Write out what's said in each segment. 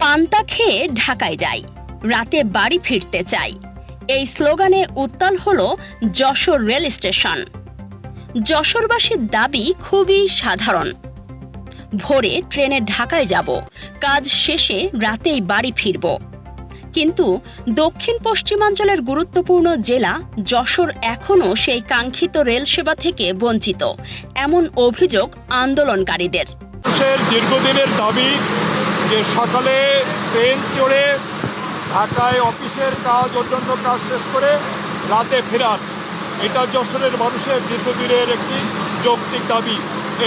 পান্তা খেয়ে ঢাকায় যাই, রাতে বাড়ি ফিরতে চাই, এই স্লোগানে উত্তাল হল যশোর রেল স্টেশন। যশোরবাসীর দাবি খুবই সাধারণ। ভোরে ট্রেনে ঢাকায় যাব, কাজ শেষে রাতেই বাড়ি ফিরব। কিন্তু দক্ষিণ পশ্চিমাঞ্চলের গুরুত্বপূর্ণ জেলা যশোর এখনও সেই কাঙ্ক্ষিত রেল সেবা থেকে বঞ্চিত, এমন অভিযোগ আন্দোলনকারীদের। দীর্ঘদিনের দাবি যে সকালে ট্রেন চড়ে ঢাকায় অফিসের কাজ, অন্যান্য কাজ শেষ করে রাতে ফেরার, এটা যশোরের মানুষের দীর্ঘদিনের একটি যৌক্তিক দাবি।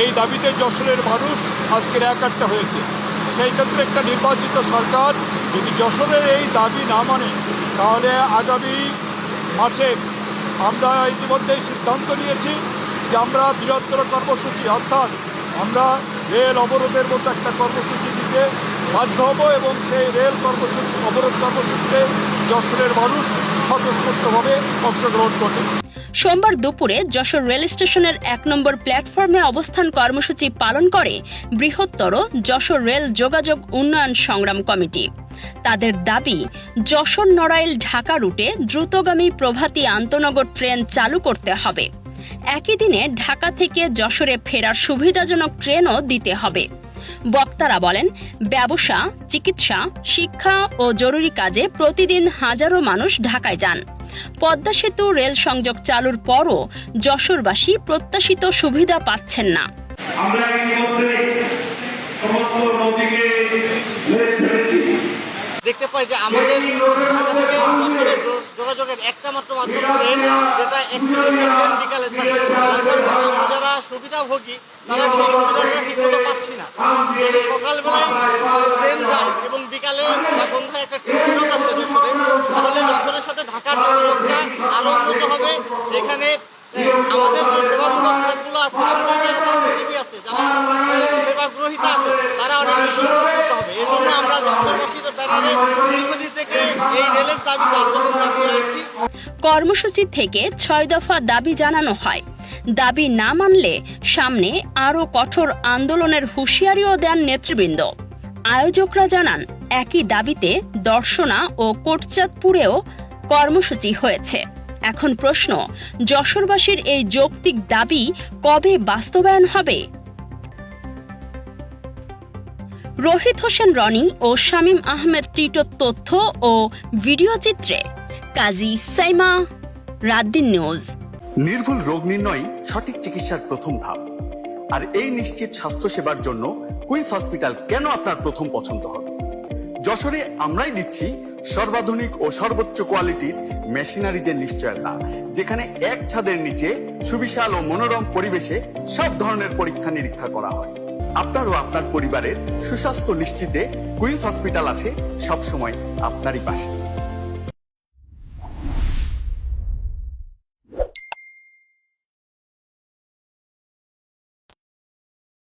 এই দাবিতে যশোরের মানুষ আজকের একাট্টা হয়েছে। সেই ক্ষেত্রে একটা নির্বাচিত সরকার যদি যশোরের এই দাবি না মানে, তাহলে আগামী মাসে আমরা ইতিমধ্যেই সিদ্ধান্ত নিয়েছি যে আমরা বৃহত্তর কর্মসূচি, অর্থাৎ আমরা রেল অবরোধের মতো একটা কর্মসূচি দিতে বাধ্য হব এবং সেই রেল কর্মসূচি, অবরোধ কর্মসূচিতে যশোরের মানুষ স্বতঃস্ফূর্তভাবে অংশগ্রহণ করবে। সোমবার দুপুরে যশোর রেল স্টেশনের ১ নম্বর প্ল্যাটফর্মে অবস্থান কর্মসূচি পালন করে বৃহত্তর যশোর রেল যোগাযোগ উন্নয়ন সংগ্রাম কমিটি। তাদের দাবি, যশোর নড়াইল ঢাকা রুটে দ্রুতগামী প্রভাতী আন্তনগর ট্রেন চালু করতে হবে। একই দিনে ঢাকা থেকে যশোরে ফেরার সুবিধাজনক ট্রেনও দিতে হবে। বক্তারা বলেন, ব্যবসা, চিকিৎসা, শিক্ষা ও জরুরি কাজে প্রতিদিন হাজারো মানুষ ঢাকায় যান। পদ্মা সেতু রেল সংযোগ চালুর পরও যশোরবাসী প্রত্যাশিত সুবিধা পাচ্ছেন না। দেখতে পাই যে আমাদের ঢাকা থেকে যশোরের যোগাযোগের একটা মাত্র মাধ্যম ট্রেন, যেটা একটি ট্রেন বিকালে ছাড়ে। যার কারণে আমরা যারা সুবিধাভোগী তারা সেই সুবিধাটা ঠিকমতো পাচ্ছি না। যদি সকালবেলায় ট্রেন যায় এবং বিকালে বা সন্ধ্যায় একটা ট্রেন ফেরত আসে যশোরে, তাহলে যশোরের সাথে ঢাকার যোগাযোগটা আরও উন্নত হবে। এখানে আমাদের যে সেবামূলক খাতগুলো আছে, আমাদের যারা চাকরিজীবী আছে, যারা সেবা গ্রহীতা আছে, তারা অনেক বেশি উপকৃত হবে। এই জন্য আমরা যশোরবাসীর ব্যানারে দীর্ঘদিন থেকে এই রেলের দাবিতে আন্দোলন জানিয়ে আসছি। কর্মসূচি থেকে ৬ দফা দাবি জানানো হয়। দাবি না মানলে সামনে আরও কঠোর আন্দোলনের হুঁশিয়ারিও দেন নেতৃবৃন্দ। আয়োজকরা জানান, একই দাবিতে দর্শনা ও কোটচাঁদপুরেও কর্মসূচি হয়েছে। এখন প্রশ্ন, যশোরবাসীর এই যৌক্তিক দাবি কবে বাস্তবায়ন হবে? রোহিত হোসেন রনি ও শামীম আহমেদ টিটোর তথ্য ও ভিডিও চিত্রে কাজী সাইমা, রাতদিন নিউজ। নির্ভুল রোগ নির্ণয় সঠিক চিকিৎসার প্রথম ধাপ, আর এই নিশ্চিত স্বাস্থ্যসেবার জন্য কুইন্স হসপিটাল কেন আপনার প্রথম পছন্দ হবে। যশোরে আমরাই দিচ্ছি সর্বাধুনিক ও সর্বোচ্চ কোয়ালিটির মেশিনারিজের নিশ্চয়তা, যেখানে এক ছাদের নিচে সুবিশাল ও মনোরম পরিবেশে সব ধরনের পরীক্ষা নিরীক্ষা করা হয়। আপনার ও আপনার পরিবারের সুস্বাস্থ্য নিশ্চিতে কুইন্স হসপিটাল আছে সবসময় আপনারই পাশে।